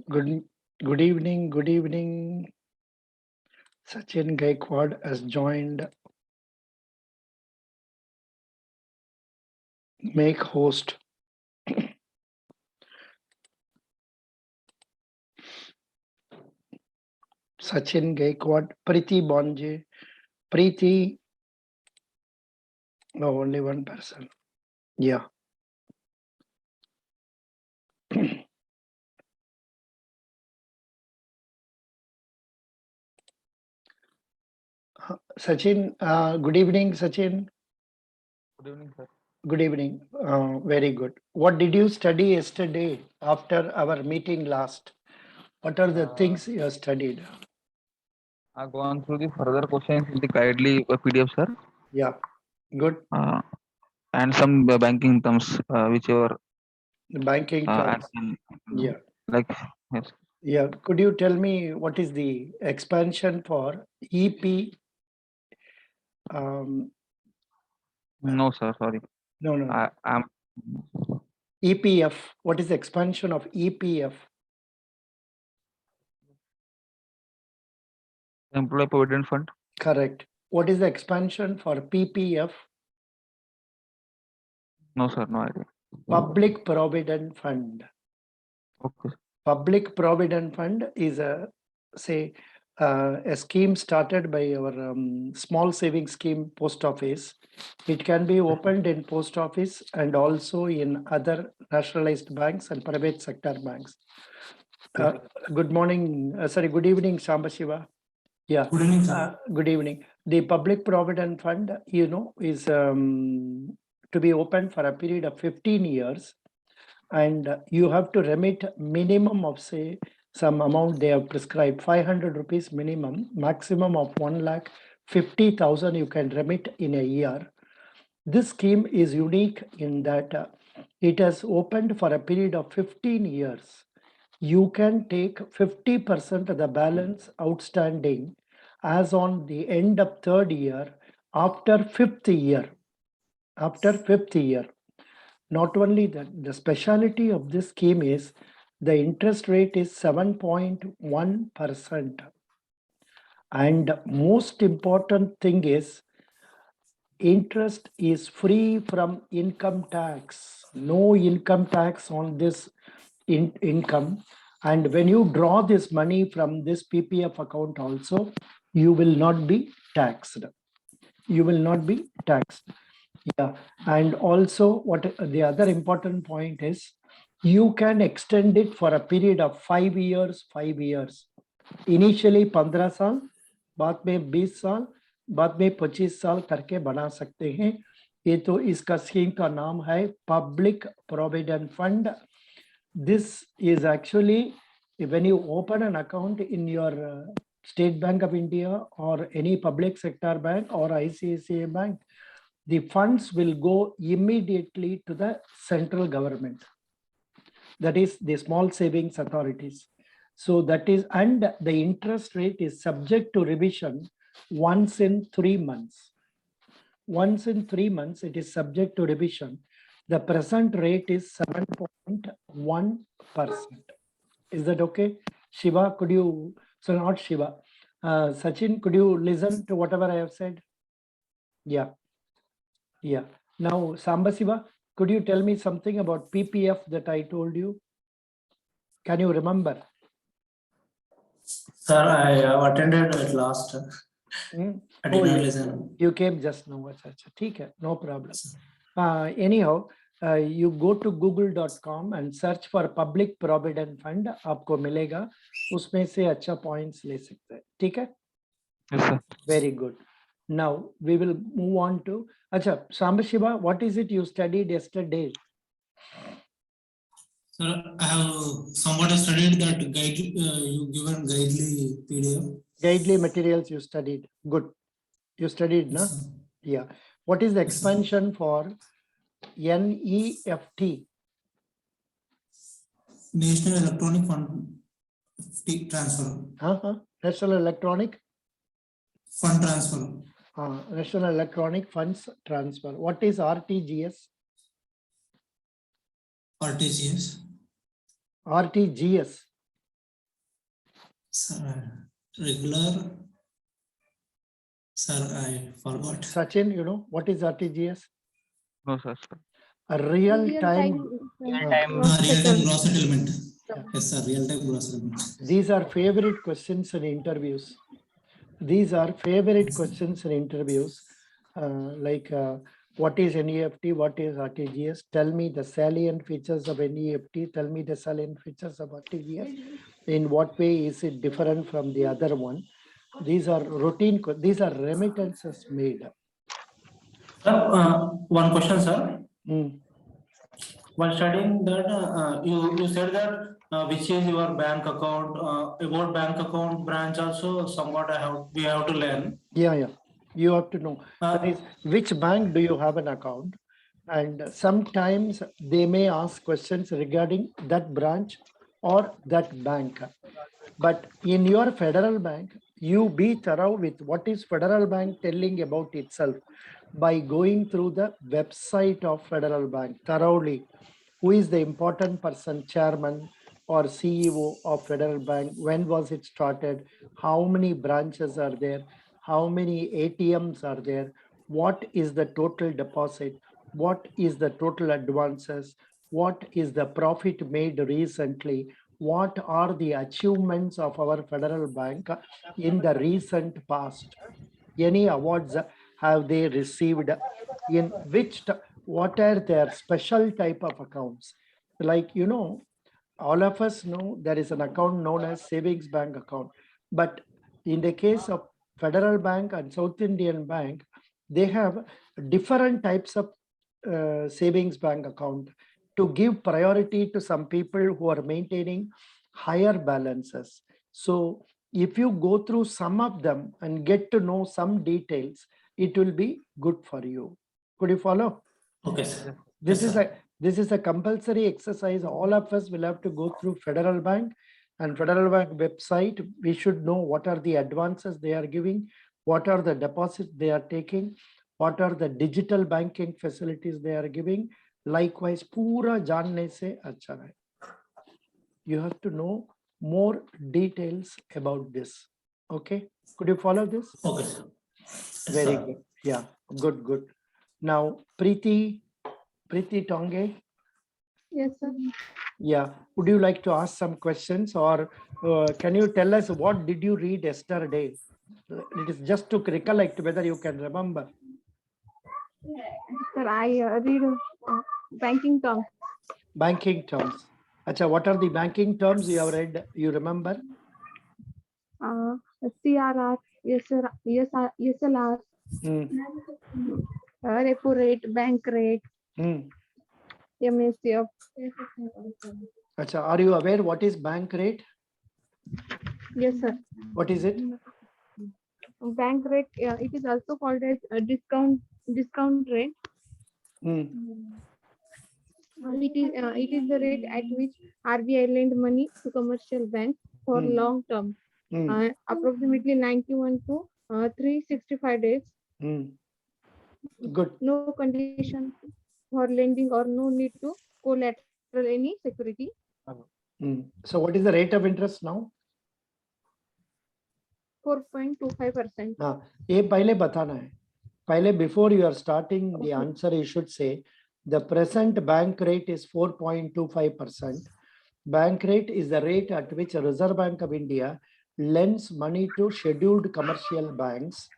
Good, good evening. Good evening. Sachin Gaikwad has joined. Make host. Sachin Gaikwad. Preeti Bonje. Preeti. No, only one person. Yeah. Sachin, good evening, Sachin. Good evening, sir. Good evening. Very good. What did you study yesterday after our meeting last? What are the Uh, things you have studied? I've gone through the further questions in the guidely PDF, sir, Yeah, good. uh, and some banking terms, whichever The banking I terms. can, Yeah. like, yes. Yeah. Could you tell me what is the expansion for EP? Um, No, sir, sorry. no, no, no. I'm EPF. What is the expansion of EPF? Employee Provident Fund. Correct. What is the expansion for PPF? No, sir, no idea. Public Provident Fund. Okay. Public Provident Fund is a scheme started by our small saving scheme post office. It can be opened in post office and also in other nationalized banks and private sector banks. Yes. Good morning, good evening, Shambashiva. Yeah. Good evening, sir. Good evening. The Public Provident Fund, is to be opened for a period of 15 years, and you have to remit minimum of say some amount they have prescribed, 500 rupees minimum, maximum of 1,50,000 you can remit in a year. This scheme is unique in that it has opened for a period of 15 years. You can take 50% of the balance outstanding as on the end of third year after fifth year. After fifth year. Not only that, the speciality of this scheme is the interest rate is 7.1%. And most important thing is interest is free from income tax. No income tax on this income. And when you draw this money from this PPF account also, you will not be taxed. You will not be taxed. Yeah. And also what the other important point is, you can extend it for a period of 5 years, 5 years. Initially 15 साल, बाद में 20 साल, बाद में 25 साल करके बना सकते हैं. ये तो इसका स्कीम का नाम है public provident fund. This is actually when you open an account in your State Bank of India or any public sector bank or ICICI Bank, the funds will go immediately to the central government. That is the small savings authorities. So that is, and the interest rate is subject to revision once in 3 months. Once in 3 months, it is subject to revision. The present rate is 7.1%. Is that okay? Shiva, could you, so not Shiva, Sachin, could you listen to whatever I have said? Yeah. Yeah. Now, Sambasiva, could you tell me something about PPF that I told you? Can you remember? Sir, I have attended at last. I did not listen. You came just now. Okay, no problem. Anyhow, you go to google.com and search for public provident fund. आपको मिलेगा, उसमें से अच्छा points ले सकते हैं. ठीक है? Yes, sir. Very good. Now we will move on to Acha Sambashiva. What is it you studied yesterday? Sir, I have somewhat studied that guide you given guidely PDF. Guidely materials you studied. Good. You studied, no? Sir. Yeah. What is the expansion for NEFT? National Electronic Fund Transfer. National Electronic Fund Transfer. National Electronic Funds Transfer. What is RTGS? RTGS. RTGS. Sir, regular. Sir, I forgot. Sachin, you know what is RTGS? No, sir. A real Real time. time Real-time settlement. gross settlement. Yeah. Yes, sir. Real-time gross settlement. These are favorite questions in interviews. These are favorite questions in interviews. What is NEFT? What is RTGS? Tell me the salient features of NEFT. Tell me the salient features of RTGS. In what way is it different from the other one? These are routine. These are remittances made. Sir, one question, sir. Mm. While studying that, you said that which is your bank account, about bank account branch also somewhat we have to learn. Yeah. You have to know. That Uh, is, which bank do you have an account? And sometimes they may ask questions regarding that branch or that bank. But in your federal bank, you be thorough with what is federal bank telling about itself by going through the website of federal bank thoroughly. Who is the important person, chairman or CEO of federal bank? When was it started? How many branches are there? How many ATMs are there? What is the total deposit? What is the total advances? What is the profit made recently? What are the achievements of our federal bank in the recent past? Any awards have they received? In which, what are their special type of accounts? Like, you know, all of us know there is an account known as savings bank account. But in the case of Federal Bank and South Indian Bank, they have different types of savings bank account to give priority to some people who are maintaining higher balances. So if you go through some of them and get to know some details, it will be good for you. Could you follow? okay, sir. This Yes, is sir. this is a compulsory exercise. All of us will have to go through Federal Bank and Federal Bank website. We should know what are the advances they are giving, what are the deposits they are taking, what are the digital banking facilities they are giving. Likewise, pura जानने से अच्छा है. You have to know more details about this. Okay, could you follow this? Okay, sir. Yes, Very sir. good. Yeah, good. Now, Preeti Tonge. Yes, sir. Yeah, would you like to ask some questions, or can you tell us what did you read yesterday? It is just to recollect whether you can remember. Sir, I read banking terms. Banking terms. Acha, what are the banking terms you have read? You remember? CRR, SLR, Hmm. repo rate, bank rate, Hmm. MSCF. Acha, are you aware what is bank rate? Yes, sir. What is it? Bank rate, it is also called as a discount rate. Hmm. It is the rate at which RBI lend money to commercial banks for Hmm. long term, Hmm. approximately 91 to 365 days. Hmm. Good. No condition for lending or no need to collateral any security. Hmm. So what is the rate of interest now? 4.25%. हाँ, ये पहले बताना है. पहले before you are starting the answer, you should say the present bank rate is 4.25%. Bank rate is the rate at which Reserve Bank of India lends money to scheduled commercial banks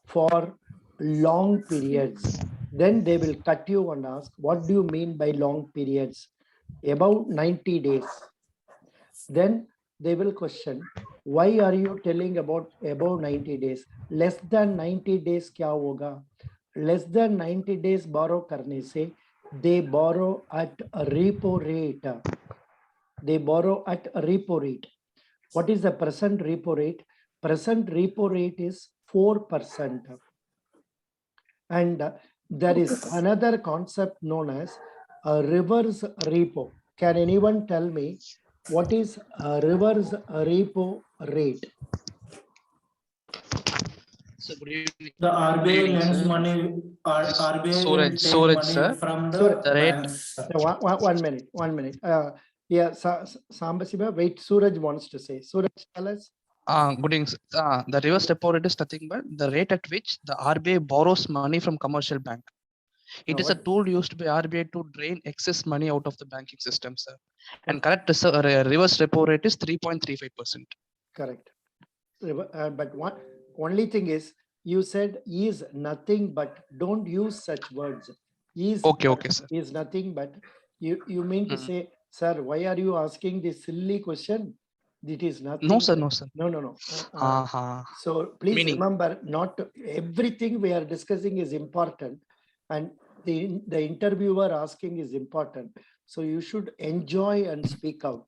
for long periods. Then they will cut you and ask, what do you mean by long periods? About 90 days. Then they will question, why are you telling about above 90 days? Less than 90 days क्या होगा? Less than 90 days borrow करने से they borrow at a repo rate. They borrow at a repo rate. What is the present repo rate? Present repo rate is 4%. And there is another concept known as a reverse repo. Can anyone tell me what is a reverse repo rate? So good evening. The RBI evening, lends sir. money, RBI will Suraj, take money sir. from Suraj. the The rate. banks. One minute. Yeah, Sambasiva, wait, Suraj wants to say. Suraj, tell us. Good evening. The reverse repo rate is nothing but the rate at which the RBI borrows money from commercial bank. It No, is a what- tool used by RBI to drain excess money out of the banking system, sir. And What- correct reverse repo rate is 3.35%. Correct. But one only thing is, you said is nothing but, don't use such words. Is Okay, sir. is nothing but, you mean to Mm. say, sir, why are you asking this silly question? It is nothing. No, sir. No, sir. No. Uh-huh. So please Meaning? remember, not everything we are discussing is important, and the interviewer asking is important. So you should enjoy and speak out.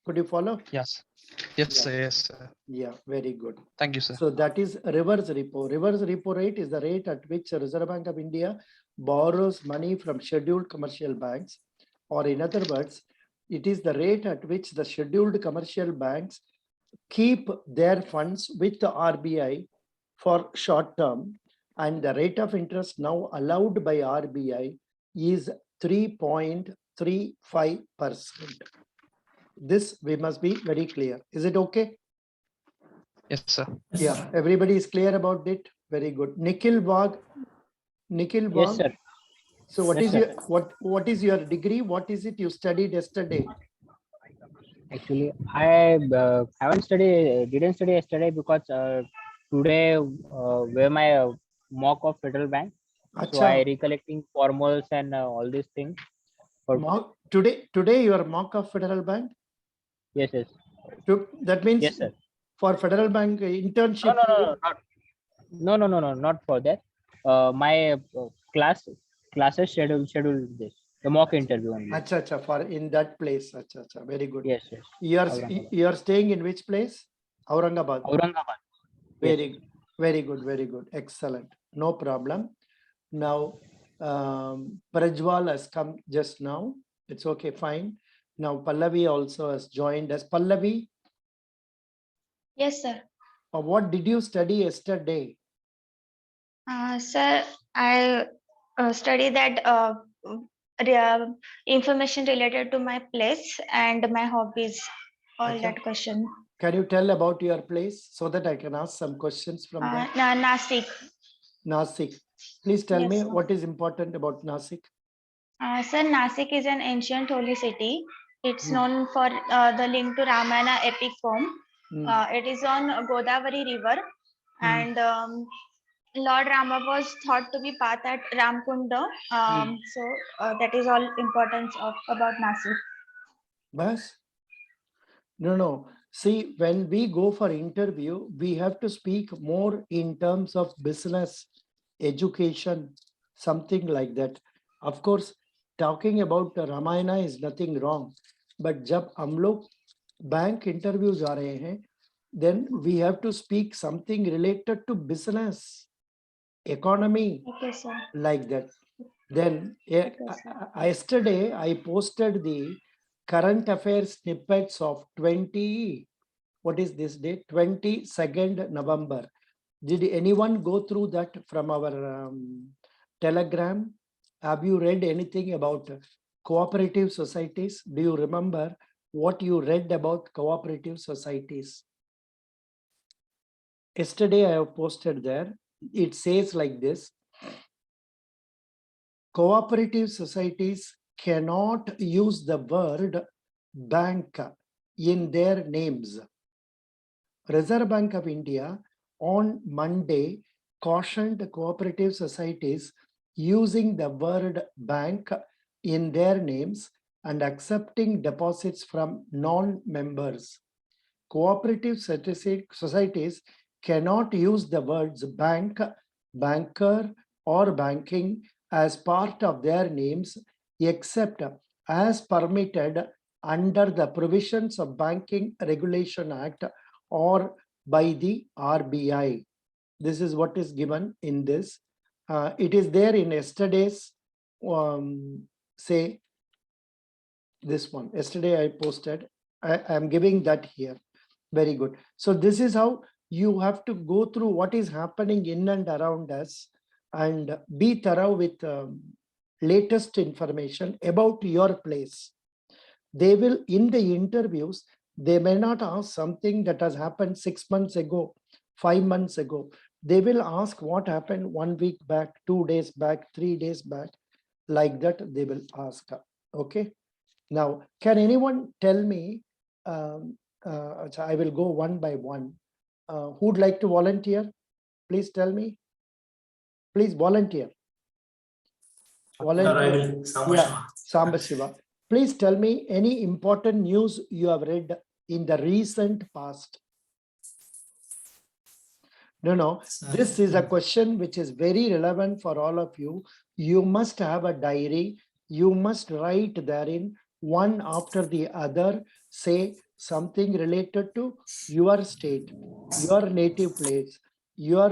Could you follow? Yes. Yeah. Yes, sir. Yeah, very good. Thank you, sir. So that is reverse repo. Reverse repo rate is the rate at which the Reserve Bank of India borrows money from scheduled commercial banks, or in other words, it is the rate at which the scheduled commercial banks keep their funds with the RBI for short term, and the rate of interest now allowed by RBI is 3.35%. This we must be very clear. Is it okay? Yes, sir. Yeah, everybody is clear about it. Very good. Nikhil Wag. Yes, sir. So what Yes, is sir. your what is your degree? What is it you studied yesterday? Actually, I didn't study yesterday because today were my mock of Federal Bank. So I Acha, recollecting formals and all these things. today your mock of Federal Bank. Yes. That means Yes, sir. for Federal Bank internship. No, not for that. My classes schedule this the mock interview only. Acha, for in that place. Acha, very good. Yes. You are staying in which place? Aurangabad. Aurangabad. Yes. Very good. Excellent. No problem. Now, Prajwal has come just now. It's okay, fine. Now, Pallavi also has joined us. Pallavi, Yes, sir. what did you study yesterday? Sir, I study that information related to my place and my hobbies. All Okay. that question. Can you tell about your place so that I can ask some questions from that? Nasik. Nasik. Please tell Yes, me sir. what is important about Nasik. Sir, Nasik is an ancient holy city. It's Hmm. known for the link to Ramayana epic poem. It is on Godavari River, and Lord Rama was thought to be path at Ramkunda. So that is all importance about Nasik. Bas? No. See, when we go for interview, we have to speak more in terms of business, education, something like that. Of course, talking about the Ramayana is nothing wrong. But जब हम लोग bank interviews आ रहे हैं, then we have to speak something related to business, economy, Okay, sir. like that. Then sir. yesterday I posted the current affairs snippets of what is this date? 22nd November. Did anyone go through that from our Telegram? Have you read anything about cooperative societies? Do you remember what you read about cooperative societies? Yesterday I have posted there. It says like this: cooperative societies cannot use the word bank in their names. Reserve Bank of India on Monday cautioned cooperative societies using the word bank in their names and accepting deposits from non-members. Cooperative societies cannot use the words bank, banker, or banking as part of their names except as permitted under the provisions of Banking Regulation Act or by the RBI. This is what is given in this. It is there in yesterday's, say, this one. Yesterday I posted. I am giving that here. Very good. So this is how you have to go through what is happening in and around us and be thorough with latest information about your place. They will, in the interviews, they may not ask something that has happened 6 months ago, 5 months ago. They will ask what happened 1 week back, 2 days back, 3 days back. Like that, they will ask. Okay. Now, can anyone tell me? So I will go one by one. Who'd like to volunteer? Please tell me. Please volunteer. Volunteer. Yeah, Samba Shiva. Please tell me any important news you have read in the recent past. No. This is a question which is very relevant for all of you. You must have a diary. You must write therein one after the other. Say something related to your state, your native place, your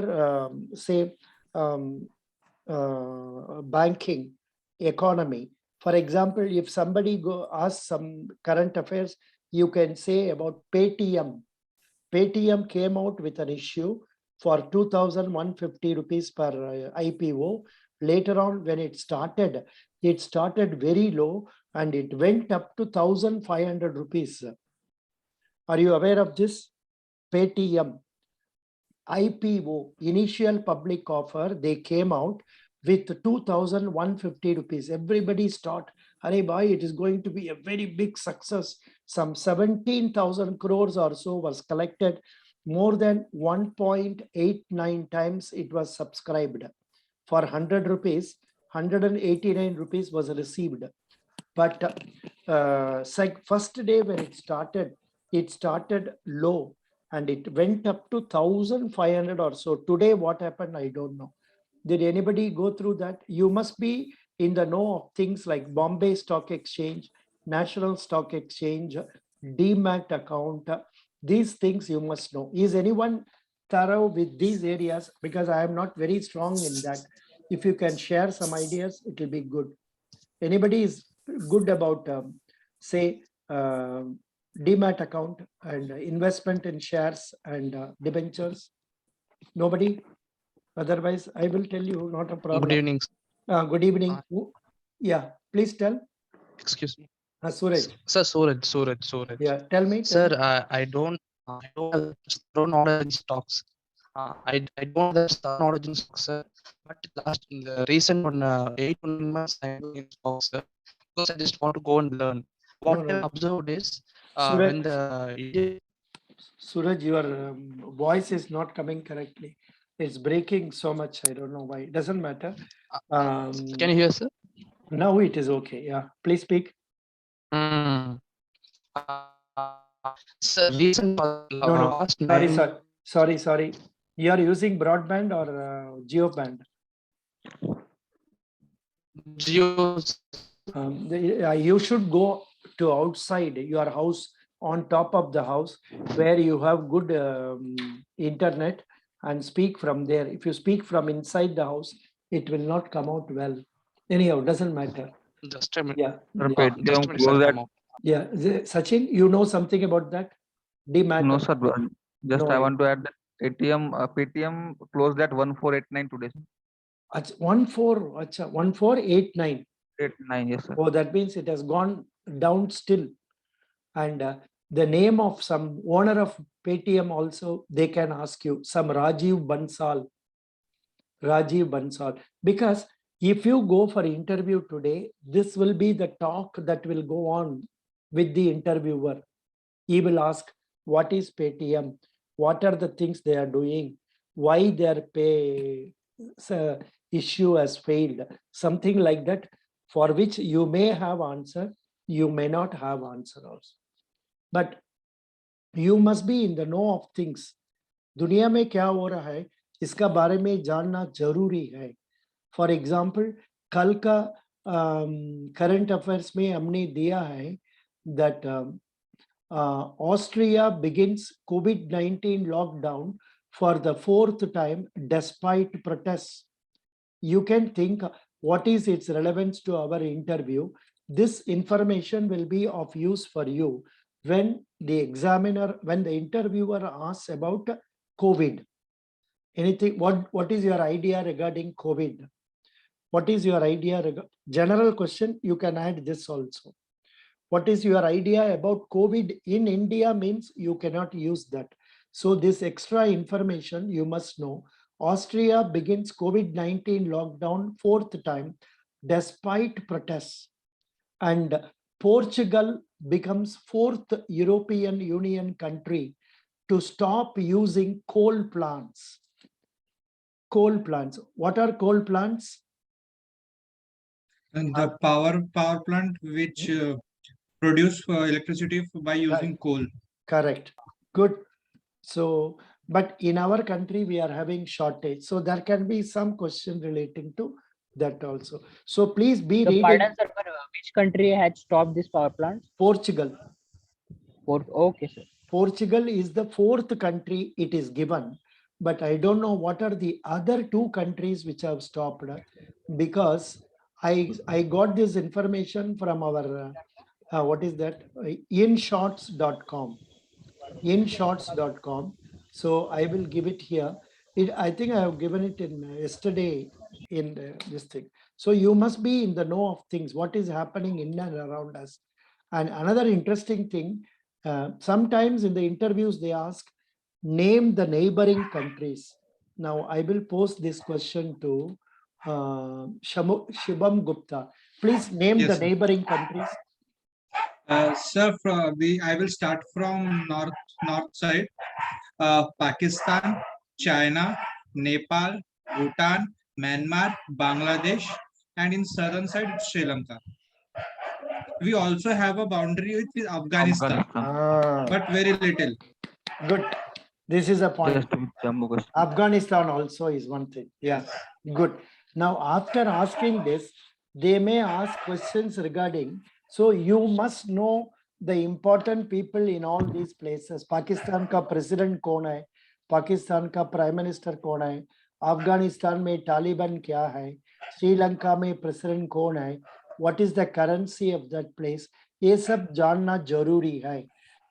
banking, economy. For example, if somebody go ask some current affairs, you can say about Paytm. Paytm came out with an issue for 2,150 rupees per IPO. Later on, when it started very low and it went up to 1,500 rupees. Are you aware of this? Paytm IPO, initial public offer, they came out with 2,150 rupees. Everybody thought, Hare bhai, it is going to be a very big success. Some 17,000 crores or so was collected. More than 1.89 times it was subscribed. For 100 rupees, 189 rupees was received. But first day when it started low and it went up to 1,500 or so. Today, what happened, I don't know. Did anybody go through that? You must be in the know of things like Bombay Stock Exchange, National Stock Exchange, Demat account. These things you must know. Is anyone thorough with these areas? Because I am not very strong in that. If you can share some ideas, it will be good. Anybody is good about, say, Demat account and investment in shares and debentures? Nobody? Otherwise, I will tell you, not a problem. Good evening. Good evening. Yeah, please tell. Excuse me. Suraj. Sir, Suraj. Yeah, tell me. Sir, I don't have thorough knowledge in stocks. I don't have thorough knowledge in stocks, sir. But the recent 8 to 9 months I'm doing in stocks, sir. Because I just want to go and learn. What I've observed is when the Suraj, your voice is not coming correctly. It's breaking so much. I don't know why. It doesn't matter. Can you hear, sir? Now it is okay. Yeah, please speak. Sir, recent last Sorry. You are using broadband or Geo band? Geo. You should go to outside your house, on top of the house, where you have good internet, and speak from there. If you speak from inside the house, it will not come out well. Anyhow, doesn't matter. Just a minute. Yeah. Paytm close that. Yeah. Sachin, you know something about that? Demat? No, sir. Just No, I want to add that Paytm closed at 1489 today. 1489. 89, yes, sir. Oh, that means it has gone down still. And the name of some owner of Paytm also, they can ask you, some Rajiv Bansal. Because if you go for interview today, this will be the talk that will go on with the interviewer. He will ask, what is Paytm? What are the things they are doing? Why their pay issue has failed? Something like that, for which you may have answer, you may not have answer also. But you must be in the know of things. दुनिया में क्या हो रहा है, इसका बारे में जानना जरूरी है. For example, कल का current affairs में हमने दिया है that Austria begins COVID-19 lockdown for the 4th time despite protests. You can think what is its relevance to our interview. This information will be of use for you when the interviewer asks about COVID. Anything, what is your idea regarding COVID? What is your idea? General question, you can add this also. What is your idea about COVID in India means you cannot use that. So this extra information you must know. Austria begins COVID-19 lockdown 4th time despite protests. And Portugal becomes 4th European Union country to stop using coal plants. Coal plants. What are coal plants? And the power plant which produce electricity by using coal. Correct. Good. So, but in our country, we are having shortage. So there can be some question relating to that also. So please be So reading. pardon, sir, but which country had stopped this power plants? Portugal. Okay, sir. Portugal is the 4th country it is given, but I don't know what are the other 2 countries which have stopped, because I got this information from our what is that, InShots.com. InShots.com. So I will give it here. I think I have given it in yesterday in this thing. So you must be in the know of things, what is happening in and around us. And another interesting thing, sometimes in the interviews they ask, name the neighboring countries. Now I will pose this question to Shubham Gupta. Please name Yes, the sir. neighboring countries. Sir, I will start from north side. Pakistan, China, Nepal, Bhutan, Myanmar, Bangladesh, and in southern side Sri Lanka. We also have a boundary with Afghanistan, but very little. Good. This is a point. Just with Jammu Kashmir. Afghanistan also is one thing. Yeah, good. Now, after asking this, they may ask questions regarding, so you must know the important people in all these places. Pakistan ka president kaun hai? Pakistan ka prime minister kaun hai? Afghanistan mein Taliban kya hai? Sri Lanka mein president kaun hai? What is the currency of that place? ये सब जानना जरूरी है.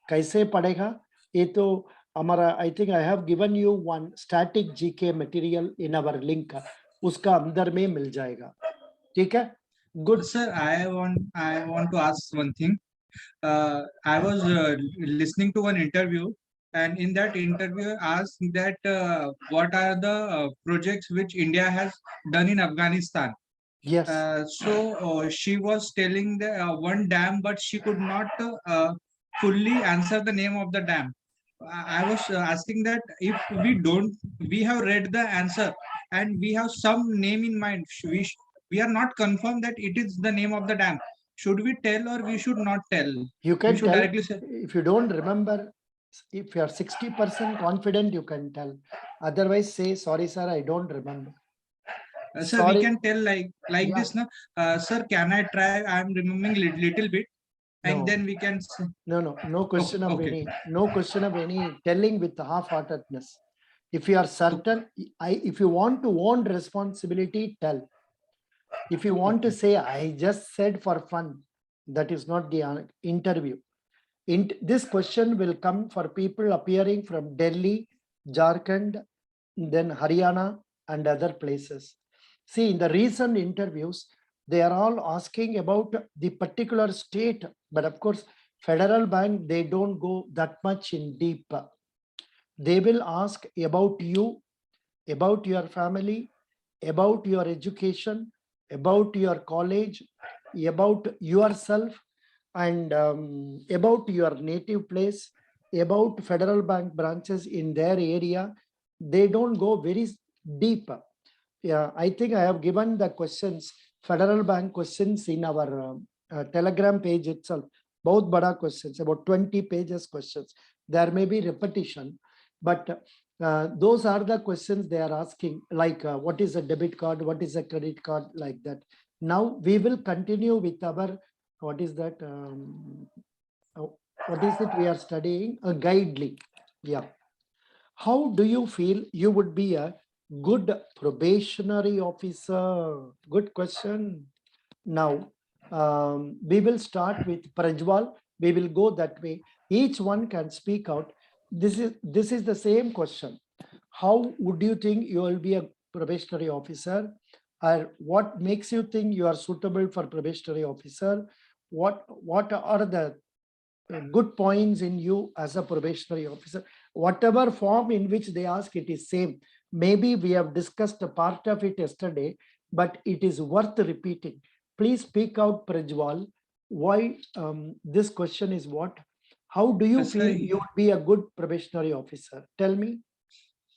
कैसे पढ़ेगा? ये तो हमारा, I think I have given you one static GK material in our link. उसका अंदर में मिल जाएगा. ठीक है? Good. Sir, I want to ask one thing. I was listening to one interview, and in that interview asked that what are the projects which India has done in Afghanistan. Yes. So she was telling the one dam, but she could not fully answer the name of the dam. I was asking that if we have read the answer and we have some name in mind, we are not confirmed that it is the name of the dam. Should we tell or we should not tell? You can tell. Directly say. If you don't remember, if you are 60% confident, you can tell. Otherwise, say, sorry, sir, I don't remember. Sir, Sorry. we can tell like Yeah. this, no? Sir, can I try? I am remembering little bit, and No. then we can. No question of Okay. no question of any telling with half-heartedness. If you are certain, if you want to own responsibility, tell. If you want to say, I just said for fun, that is not the interview. This question will come for people appearing from Delhi, Jharkhand, then Haryana and other places. See, in the recent interviews, they are all asking about the particular state, but of course, Federal Bank, they don't go that much in deep. They will ask about you, about your family, about your education, about your college, about yourself, and about your native place, about Federal Bank branches in their area. They don't go very deep. Yeah, I think I have given the questions, Federal Bank questions in our Telegram page itself. Both bada questions, about 20 pages questions. There may be repetition, but those are the questions they are asking, like what is a debit card, what is a credit card, like that. Now we will continue with our, what is that? What is it we are studying? A guidely. Yeah. How do you feel you would be a good probationary officer? Good question. Now, we will start with Prajwal. We will go that way. Each one can speak out. This is the same question. How would you think you will be a probationary officer? Or what makes you think you are suitable for probationary officer? what are the good points in you as a probationary officer? Whatever form in which they ask, it is same. Maybe we have discussed a part of it yesterday, but it is worth repeating. Please speak out, Prajwal. Why this question is what? How do you Sir, feel you would be a good probationary officer? Tell me.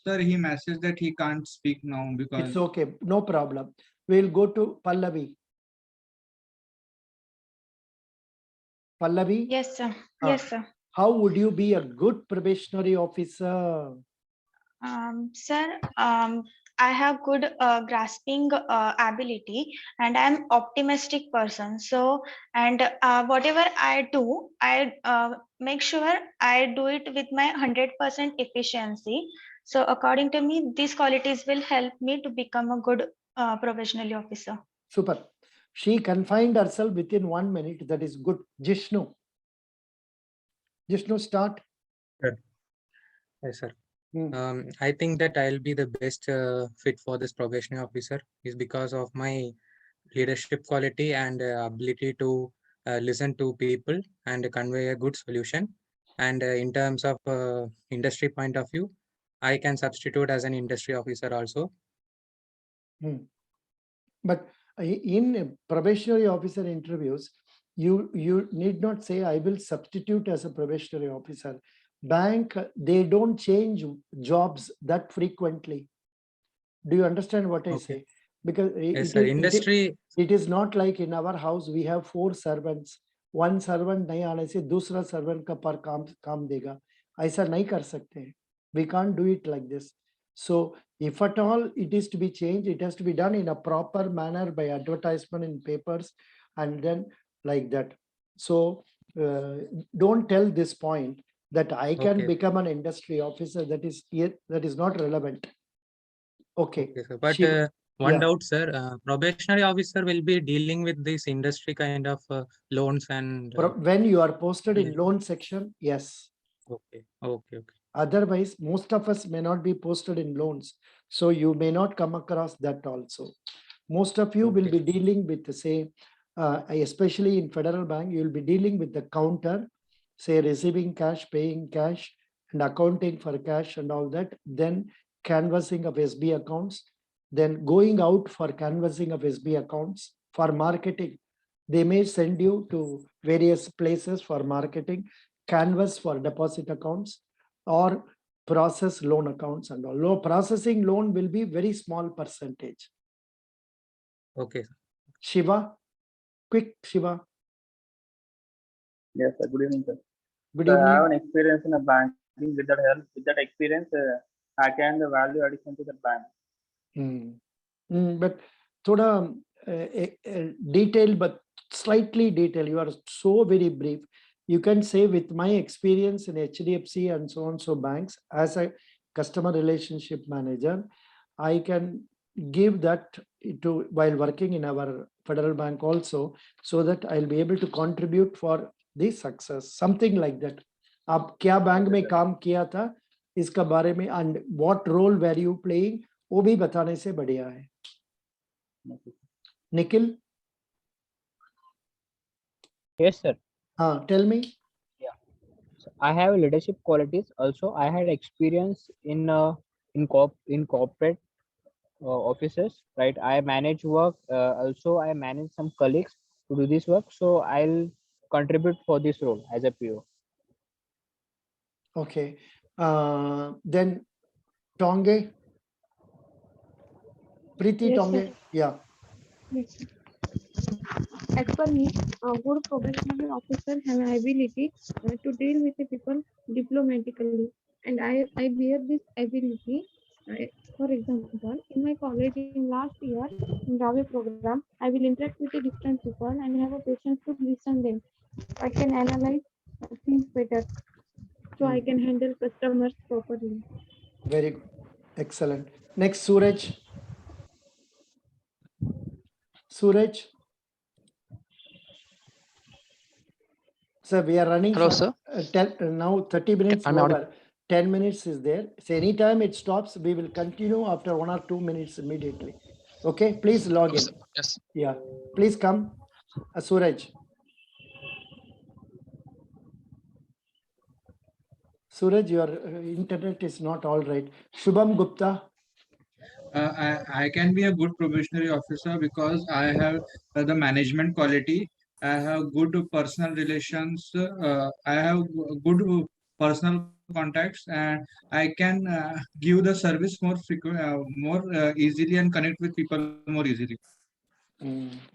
Sir, he messaged that he can't speak now because It's okay, no problem. We'll go to Pallavi. Pallavi, Yes, sir. Ah. Yes, sir. how would you be a good probationary officer? Sir, I have good grasping ability, and I'm optimistic person. So, and whatever I do, I make sure I do it with my 100% efficiency. So, according to me, these qualities will help me to become a good probationary officer. Super. She confined herself within 1 minute. That is good. Jishnu. Jishnu, start. Yes, sir. Hmm. I think that I'll be the best fit for this probationary officer is because of my leadership quality and ability to listen to people and convey a good solution. And in terms of industry point of view, I can substitute as an industry officer also. But in probationary officer interviews, you need not say, I will substitute as a probationary officer. Bank, they don't change jobs that frequently. Do you understand what I Okay. say? Because Yes, sir. Industry. it is not like in our house, we have 4 servants. One servant नहीं आने से दूसरा servant का पर काम देगा. ऐसा नहीं कर सकते. We can't do it like this. So if at all it is to be changed, it has to be done in a proper manner by advertisement in papers and then like that. So don't tell this point that I can Okay. become an industry officer. That is not relevant. Okay. Okay, sir. But Shiva. one Yeah. doubt, sir. Probationary officer will be dealing with this industry kind of loans and. When you are posted in yeah. loan section, yes. Okay. Okay. Otherwise, most of us may not be posted in loans. So you may not come across that also. Most of you will Okay. be dealing with the say, especially in Federal Bank, you will be dealing with the counter, say receiving cash, paying cash, and accounting for cash and all that. Then canvassing of SB accounts, then going out for canvassing of SB accounts for marketing. They may send you to various places for marketing, canvas for deposit accounts, or process loan accounts and all. Low processing loan will be very small percentage. Okay. Shiva, quick Shiva. Yes, sir. Good evening, sir. Good So I have evening. an experience in a banking. With that help, with that experience, I can the value addition to the bank. But thoda detailed, but slightly detailed. You are so very brief. You can say with my experience in HDFC and so on so banks as a customer relationship manager, I can give that to while working in our Federal Bank also, so that I'll be able to contribute for the success. Something like that. आप क्या bank में काम किया था इसका बारे में and what role were you playing वो भी बताने से बढ़िया है. Nikhil? Yes, sir. Tell me. Yeah. So I have leadership qualities. Also, I had experience in corporate offices. Right. I manage work. Also, I manage some colleagues to do this work. So I'll contribute for this role as a PO. Okay. Then Tonge. Preeti Yes, Tonge. sir. Yeah. Yes. As per me, a good probationary officer have an ability to deal with the people diplomatically, and I bear this ability. For example, in my college in last year in Ravi program, I will interact with the different people and have a patience to listen them. I can analyze things better, so I can handle customers properly. Very good. Excellent. Next, Suraj. Suraj. So we are running Hello, for sir. now 30 minutes I'm over. 10 minutes is there. So anytime it stops, we will continue after 1 or 2 minutes immediately. Okay, please log in. Yes. Yeah, please come. Suraj. Suraj, your internet is not all right. Shubham Gupta. I can be a good probationary officer because I have the management quality. I have good personal relations. I have good personal contacts, and I can give the service more frequent, more easily, and connect with people more easily.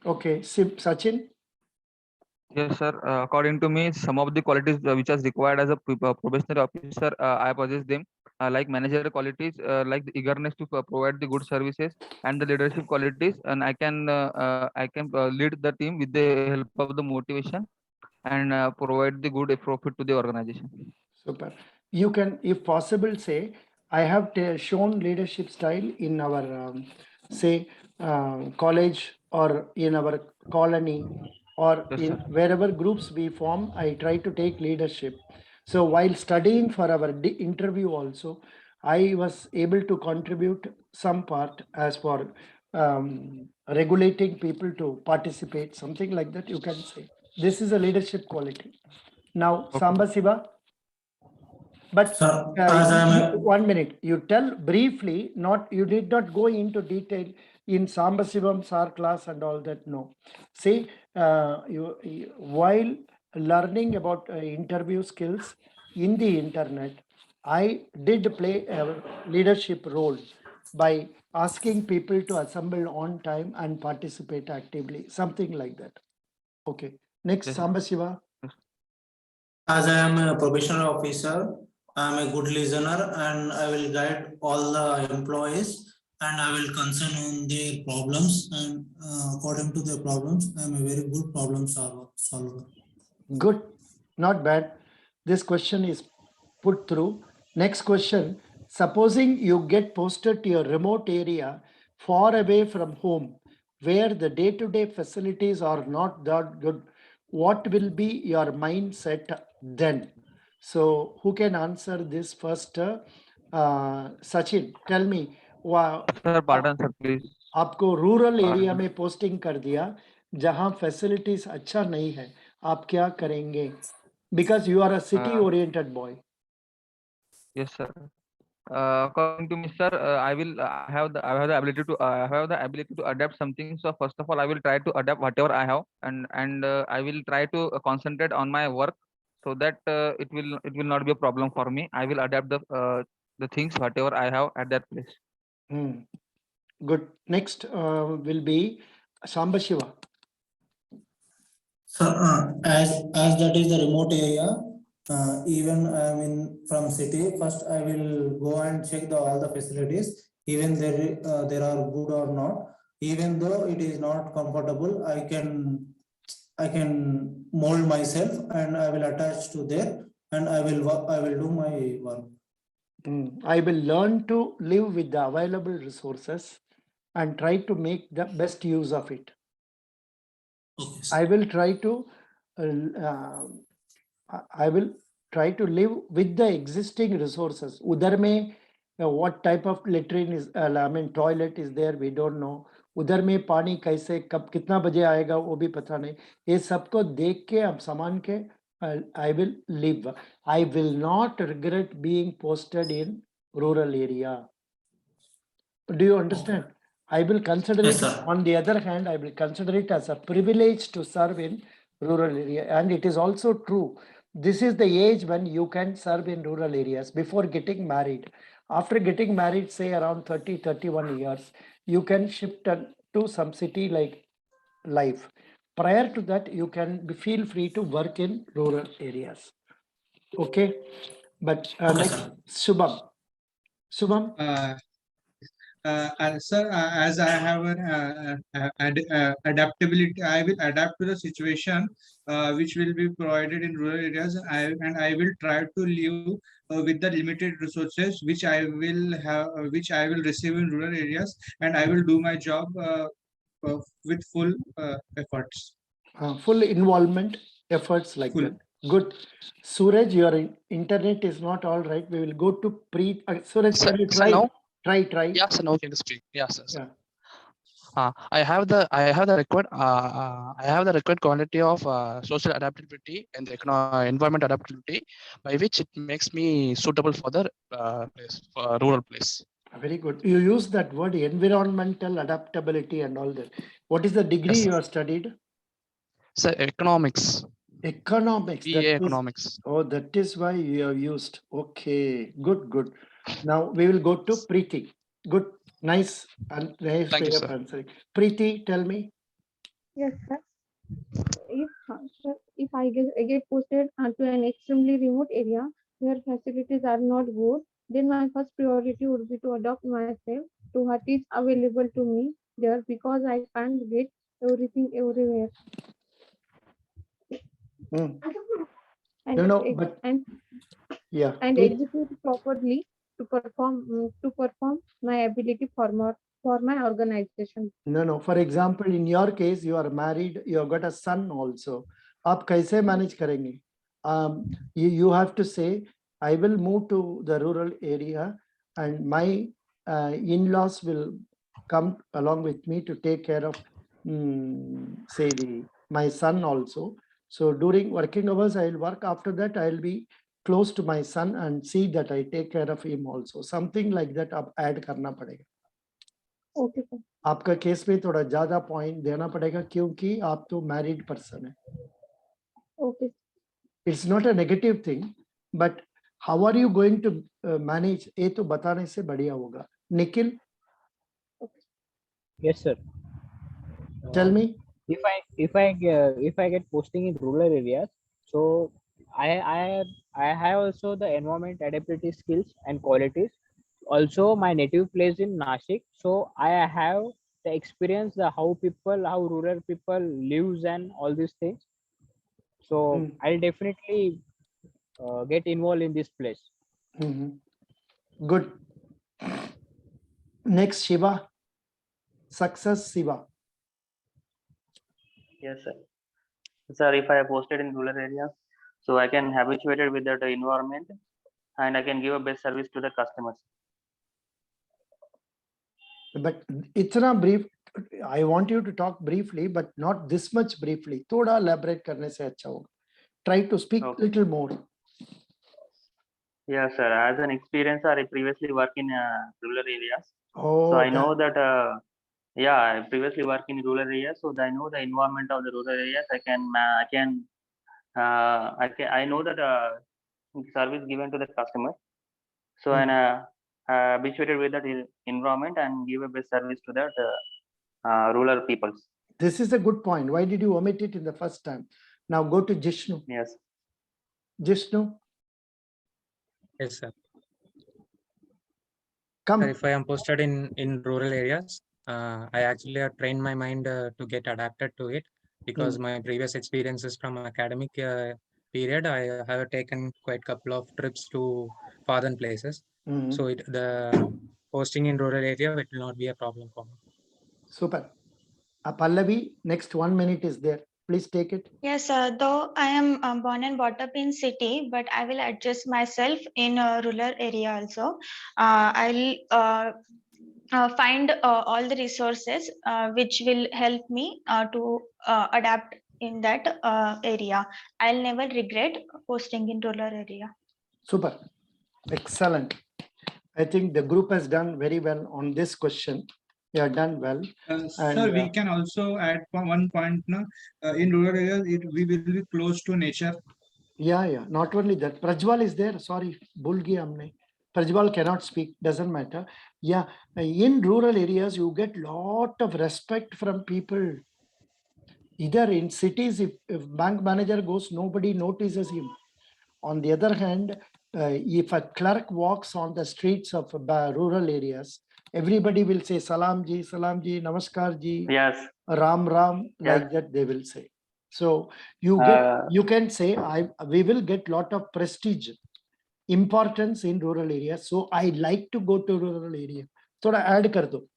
Okay, Sachin. Yes, sir. According to me, some of the qualities which are required as a probationary officer, I possess them. Like managerial qualities, like the eagerness to provide the good services, and the leadership qualities, and I can lead the team with the help of the motivation, and provide the good profit to the organization. Super. You can, if possible, say, I have shown leadership style in our, say, college or in our colony or Yes, in sir. wherever groups we form, I try to take leadership. So while studying for our interview also, I was able to contribute some part as for regulating people to participate, something like that you can say. This is a leadership quality. Now, Okay. Samba Siva. But Sir, as I am 1 minute, you tell briefly, not you did not go into detail in Samba Sivam SAR class and all that. No. See, while learning about interview skills in the internet, I did play a leadership role by asking people to assemble on time and participate actively, something like that. Okay. Next, Yes. Samba Siva. as I am a probationary officer, I am a good listener and I will guide all the employees and I will concern on their problems and according to their problems, I am a very good problem solver. Good, not bad. This question is put through. Next question. Supposing you get posted to a remote area far away from home, where the day-to-day facilities are not that good, what will be your mindset then? So who can answer this first? Sachin, tell me. Sir, pardon, sir, please. आपको rural area में posting कर दिया जहां facilities अच्छा नहीं है, आप क्या करेंगे? Because you are a city oriented boy. Yes, sir. According to me, sir, I have the ability to adapt something. So first of all, I will try to adapt whatever I have, and I will try to concentrate on my work, so that it will not be a problem for me. I will adapt the things whatever I have at that place. Good. Next will be Samba Shiva. So, as that is the remote area, even I am in from city, first I will go and check all the facilities, even there are good or not. Even though it is not comfortable, I can mold myself and I will attach to there and I will do my work. I will learn to live with the available resources and try to make the best use of it. Okay, I will try to live with the existing resources. Udhar mein what type of latrine is, toilet is there, we don't know. उधर में पानी कैसे कब कितना बजे आएगा वो भी पता नहीं. ये सबको देख के अब सामान के I will live. I will not regret being posted in rural area. Do you understand? I will consider Yes, it, sir. on the other hand, I will consider it as a privilege to serve in rural area. And it is also true. This is the age when you can serve in rural areas before getting married. After getting married, say around 30, 31 years, you can shift to some city like life. Prior to that, you can feel free to work in rural areas. Okay. But next, Shubham. Shubham. Sir, as I have an adaptability, I will adapt to the situation which will be provided in rural areas, and I will try to live with the limited resources which I will have, which I will receive in rural areas, and I will do my job with full efforts. Full involvement, efforts like that. Good. Suraj, your internet is not all right. We will go to Preet. Suraj, can you try? No? Try. Yeah, sir. No, can you speak? Yeah, sir. Yeah. I have the required quality of social adaptability and the environment adaptability, by which it makes me suitable for the place, for rural place. Very good. You use that word environmental adaptability and all that. What is the degree Yes. you have studied? So economics. Economics. BA That is, economics. oh, that is why you have used. Okay, good, good. Now we will go to Preeti. Good, nice, and nice Thank way you, of sir. answering. Preeti, tell me. Yes, sir. If I get posted to an extremely remote area where facilities are not good, then my first priority would be to adopt myself to what is available to me there, because I can't get everything everywhere. Hmm. And No, no, but yeah, and please. execute properly to perform my ability for my organization. No, no. For example, in your case, you are married, you have got a son also. आप कैसे manage करेंगे? You have to say, I will move to the rural area, and my in-laws will come along with me to take care of, say, my son also. So during working hours, I will work. After that, I will be close to my son and see that I take care of him also. Something like that आप add करना पड़ेगा. Okay, sir. आपका case में थोड़ा ज्यादा point देना पड़ेगा क्योंकि आप तो मैरिड पर्सन है. Okay. It's not a negative thing, but how are you going to manage, ये तो बताने से बढ़िया होगा. Nikhil, Yes, sir. Tell me. If I get posting in rural areas, so I have also the environment adaptability skills and qualities. Also, my native place in Nashik, so I have the experience how rural people lives and all these things. So I'll definitely get involved in this place. Good. Next, Shiva. Success, Shiva. Yes, sir. Sir, if I am posted in rural areas, so I can habituated with that environment and I can give a best service to the customers. But it's not brief. I want you to talk briefly, but not this much briefly. थोड़ा elaborate करने से अच्छा होगा. Try to speak little more. Yes, sir. As an experience, I previously worked in rural areas. Oh, so I know that. Yeah, I previously worked in rural areas, so I know the environment of the rural areas. I know that service given to the customer. So and habituated with that environment and give a best service to that rural peoples. This is a good point. Why did you omit it in the first time? Now go to Jishnu. Yes. Jishnu. Yes, sir. Come. Sir, if I am posted in rural areas, I actually have trained my mind to get adapted to it, because my previous experiences from academic period, I have taken quite a couple of trips to foreign places. So the posting in rural area, it will not be a problem for me. Super. Pallavi, next 1 minute is there. Please take it. Yes, though I am born and brought up in city, but I will adjust myself in a rural area also. I'll find all the resources which will help me to adapt in that area. I'll never regret posting in rural area. Super. Excellent. I think the group has done very well on this question. You have done well. Sir, we can also add one point. No? In rural areas, we will be close to nature. Yeah. Not only that. Prajwal is there. Sorry, bhul gaya humne. Prajwal cannot speak. Doesn't matter. Yeah. In rural areas, you get lot of respect from people. Either in cities, if bank manager goes, nobody notices him. On the other hand, if a clerk walks on the streets of rural areas, everybody will say salam ji, namaskar ji, yes, ram, like that they will say. So you can say we will get lot of prestige, importance in rural areas. So I like to go to rural area. Thoda add kar do.